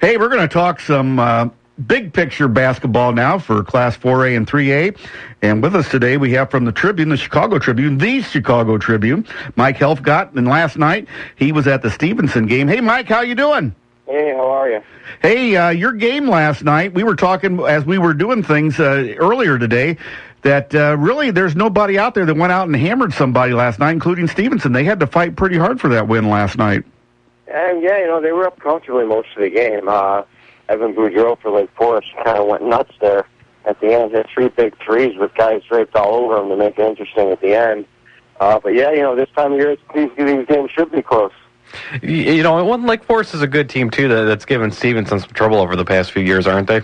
Hey, we're going to talk some big picture basketball now for Class 4A and 3A. And with us today, we have from the Tribune, the Chicago Tribune, Mike Helfgot. And last night, he was at the Stevenson game. Hey, Mike, how you doing? Hey, how are you? Hey, your game last night, we were talking as we were doing things earlier today, that really there's nobody out there that went out and hammered somebody last night, including Stevenson. They had to fight pretty hard for that win last night. And yeah, they were up comfortably most of the game. Evan Boudreau for Lake Forest kind of went nuts there at the end. Hit 3 big threes with guys draped all over him to make it interesting at the end. But yeah, this time of year, these games should be close. Lake Forest is a good team too. That's given Stevenson some trouble over the past few years, aren't they?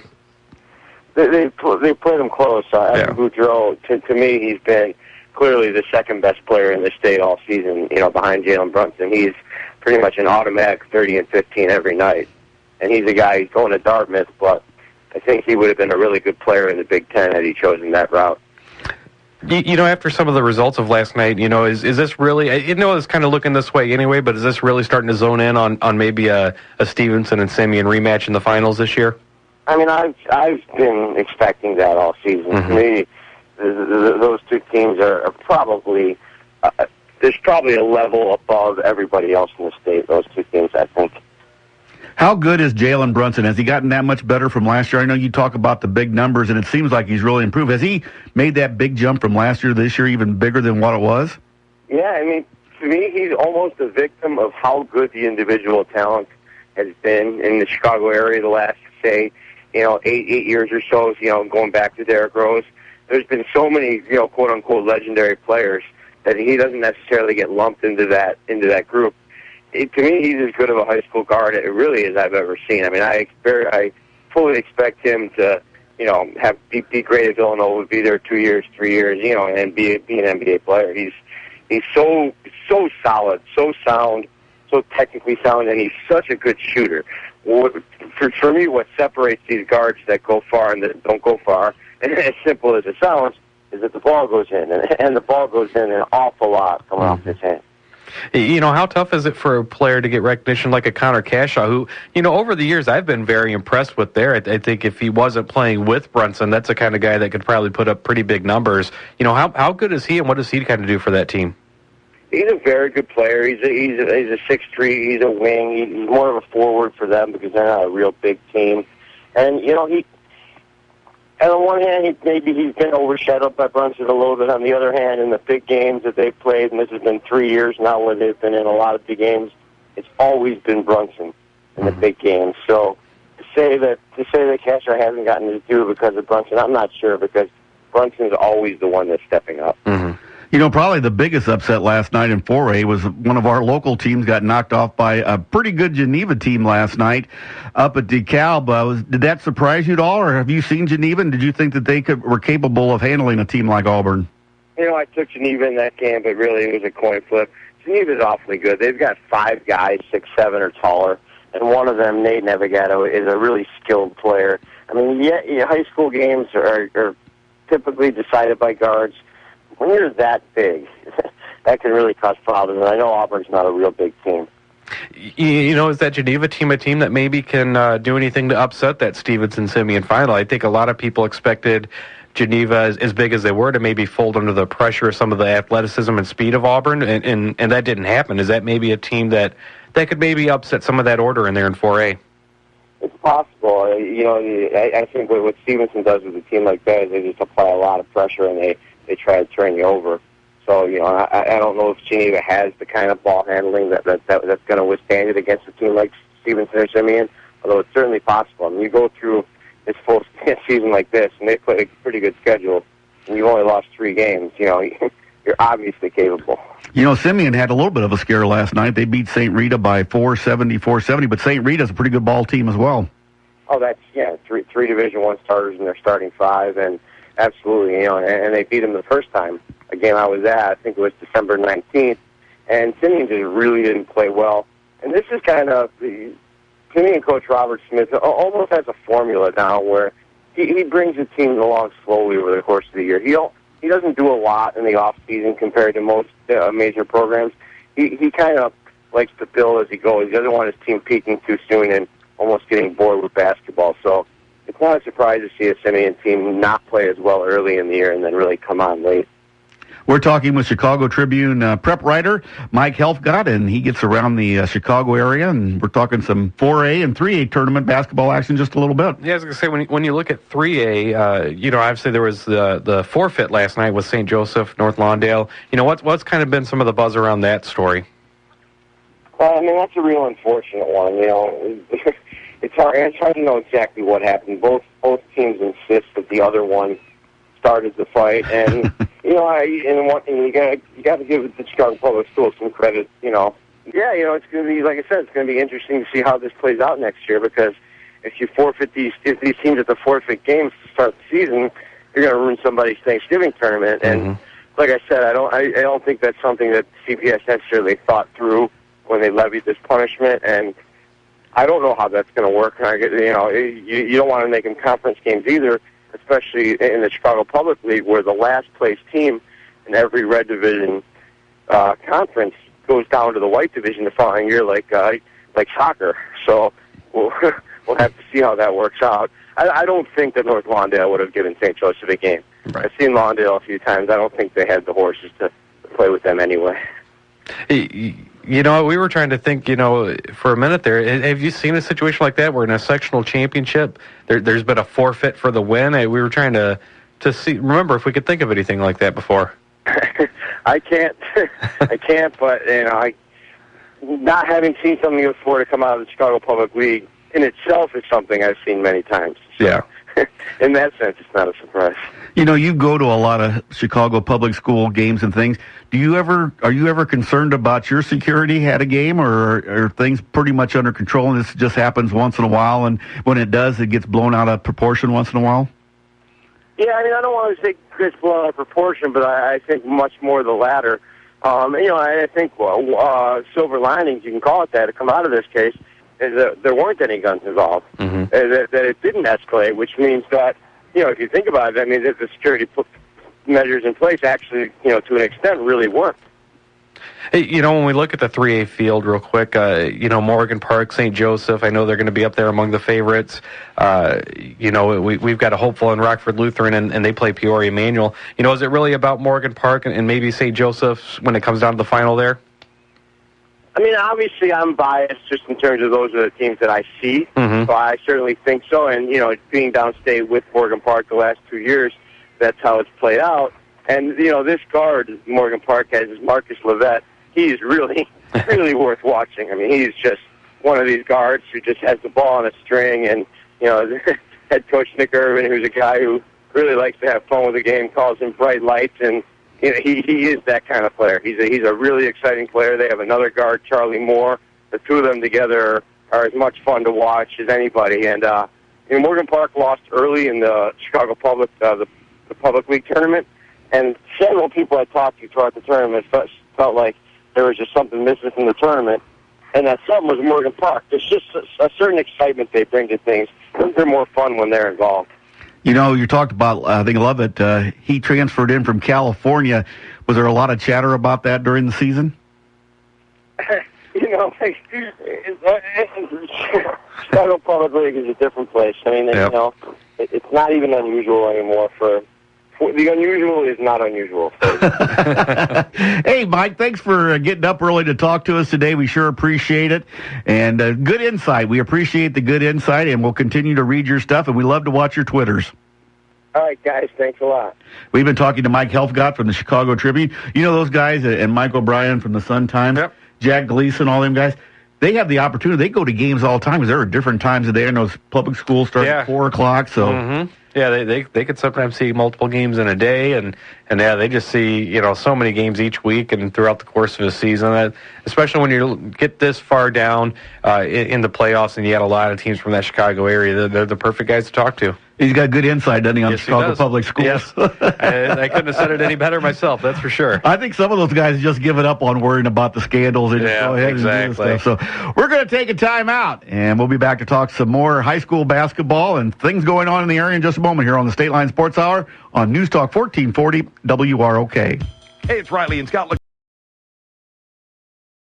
They played them close. Evan Boudreau, to me, he's been clearly the second best player in the state all season. Behind Jalen Brunson, he's pretty much an automatic 30 and 15 every night. And he's a guy, he's going to Dartmouth, but I think he would have been a really good player in the Big Ten had he chosen that route. After some of the results of last night, is this really, it's kind of looking this way anyway, but is this really starting to zone in on maybe a Stevenson and Simeon rematch in the finals this year? I mean, I've been expecting that all season. Mm-hmm. To me, those two teams are probably, there's probably a level above everybody else in the state, those two teams, I think. How good is Jalen Brunson? Has he gotten that much better from last year? I know you talk about the big numbers, and it seems like he's really improved. Has he made that big jump from last year to this year even bigger than what it was? Yeah, I mean, to me, he's almost a victim of how good the individual talent has been in the Chicago area the last, say, 8 years or so, going back to Derrick Rose. There's been so many, quote-unquote legendary players that he doesn't necessarily get lumped into that group. To me, he's as good of a high school guard as I've ever seen. I mean, I fully expect him to, be great at Villanova, be there 2 years, 3 years, and be an NBA player. He's so solid, so sound, so technically sound, and he's such a good shooter. For me, what separates these guards that go far and that don't go far, and as simple as it sounds, is that the ball goes in, and the ball goes in an awful lot coming off his hand. How tough is it for a player to get recognition like a Connor Cashaw, who, over the years I've been very impressed with there. I think if he wasn't playing with Brunson, that's the kind of guy that could probably put up pretty big numbers. How good is he, and what does he kind of do for that team? He's a very good player. He's a 6'3", he's a wing. He's more of a forward for them because they're not a real big team. And, he... And on one hand, he's been overshadowed by Brunson a little bit. On the other hand, in the big games that they've played, and this has been 3 years now where they've been in a lot of big games, it's always been Brunson in the big games. So to say that Casher hasn't gotten his due because of Brunson, I'm not sure, because Brunson's always the one that's stepping up. Mm-hmm. Probably the biggest upset last night in 4A was one of our local teams got knocked off by a pretty good Geneva team last night up at DeKalb. Did that surprise you at all, or have you seen Geneva, and did you think that they were capable of handling a team like Auburn? I took Geneva in that game, but really it was a coin flip. Geneva's awfully good. They've got 5 guys, 6'7" or taller, and one of them, Nate Navigato, is a really skilled player. I mean, high school games are typically decided by guards. When you're that big, that can really cause problems. And I know Auburn's not a real big team. Is that Geneva team a team that maybe can do anything to upset that Stevenson-Simeon final? I think a lot of people expected Geneva, as big as they were, to maybe fold under the pressure of some of the athleticism and speed of Auburn, and that didn't happen. Is that maybe a team that could maybe upset some of that order in there in 4A? It's possible. I think what Stevenson does with a team like that is they just apply a lot of pressure, and they try to turn you over. So, I don't know if Geneva has the kind of ball handling that's going to withstand it against a team like Stevenson or Simeon, although it's certainly possible. I mean, you go through this full season like this, and they play a pretty good schedule, and you've only lost 3 games, you're obviously capable. Simeon had a little bit of a scare last night. They beat St. Rita by 470, but St. Rita's a pretty good ball team as well. Oh, that's, three Division I starters in their starting 5, and absolutely, and they beat them the first time. A game I was at, I think it was December 19th, and Simeon just really didn't play well. And this is kind of, to me and Coach Robert Smith almost has a formula now where he brings the team along slowly over the course of the year. He doesn't do a lot in the off season compared to most major programs. He kind of likes to build as he goes. He doesn't want his team peaking too soon and almost getting bored with basketball. So it's not a surprise to see a Simeon team not play as well early in the year and then really come on late. We're talking with Chicago Tribune prep writer Mike Helfgot, and he gets around the Chicago area, and we're talking some 4A and 3A tournament basketball action just a little bit. Yeah, I was going to say, when you look at 3A, obviously there was the forfeit last night with St. Joseph, North Lawndale. What's kind of been some of the buzz around that story? Well, I mean, that's a real unfortunate one. It's hard to know exactly what happened. Both teams insist that the other one started the fight, and you got to give the Chicago Public Schools some credit. It's going to be, like I said, it's going to be interesting to see how this plays out next year, because if you forfeit these teams at the forfeit games to start the season, you're going to ruin somebody's Thanksgiving tournament. And like I said, I don't think that's something that CPS necessarily thought through when they levied this punishment, and I don't know how that's going to work. You don't want to make them conference games either, especially in the Chicago Public League, where the last place team in every red division conference goes down to the white division the following year, like soccer. So we'll have to see how that works out. I don't think that North Lawndale would have given St. Joseph a game. Right. I've seen Lawndale a few times. I don't think they had the horses to play with them anyway. We were trying to think, for a minute there, have you seen a situation like that where in a sectional championship there's been a forfeit for the win? We were trying to remember if we could think of anything like that before. I can't, but not having seen something before to come out of the Chicago Public League in itself is something I've seen many times. So, yeah. In that sense, it's not a surprise. You go to a lot of Chicago public school games and things. Are you ever concerned about your security at a game, or are things pretty much under control and this just happens once in a while, and when it does, it gets blown out of proportion once in a while? Yeah, I don't want to say it's blown out of proportion, but I think much more the latter. I think silver linings, you can call it that, to come out of this case, is that there weren't any guns involved, that it didn't escalate, which means that, if you think about it, I mean, the security measures in place actually, to an extent, really worked. Hey, when we look at the 3A field real quick, Morgan Park, St. Joseph, I know they're going to be up there among the favorites. We've got a hopeful in Rockford Lutheran, and they play Peoria Manual. Is it really about Morgan Park and maybe St. Joseph's when it comes down to the final there? I mean, obviously, I'm biased just in terms of those are the teams that I see. So I certainly think so. And, being downstate with Morgan Park the last 2 years, that's how it's played out. And, this guard Morgan Park has is Marcus Levette. He's really, really worth watching. I mean, he's just one of these guards who just has the ball on a string. And, head coach Nick Irvin, who's a guy who really likes to have fun with the game, calls him bright lights, and he is that kind of player. He's a really exciting player. They have another guard, Charlie Moore. The two of them together are as much fun to watch as anybody. And Morgan Park lost early in the Chicago Public the Public League tournament, and several people I talked to throughout the tournament felt like there was just something missing from the tournament, and that something was Morgan Park. There's just a certain excitement they bring to things. They're more fun when they're involved. You talked about, I think, Lovett. He transferred in from California. Was there a lot of chatter about that during the season? Chicago Public League is a different place. I mean, it's not even unusual anymore the unusual is not unusual. Hey, Mike, thanks for getting up early to talk to us today. We sure appreciate it. And good insight. We appreciate the good insight, and we'll continue to read your stuff, and we love to watch your Twitters. All right, guys, thanks a lot. We've been talking to Mike Helfgot from the Chicago Tribune. Those guys, and Mike O'Brien from the Sun-Times, Jack Gleason, all them guys, they have the opportunity. They go to games all the time because there are different times of day. I know public schools start at 4 o'clock, so... Yeah, they could sometimes see multiple games in a day, and they just see so many games each week and throughout the course of a season. Especially when you get this far down in the playoffs, and you had a lot of teams from that Chicago area, they're the perfect guys to talk to. He's got good insight, doesn't he, on Chicago Public Schools? Yes. I couldn't have said it any better myself, that's for sure. I think some of those guys just give it up on worrying about the scandals. They just go ahead and do stuff. So we're going to take a time out, and we'll be back to talk some more high school basketball and things going on in the area in just a moment here on the State Line Sports Hour on News Talk 1440 WROK. Hey, it's Riley and Scott.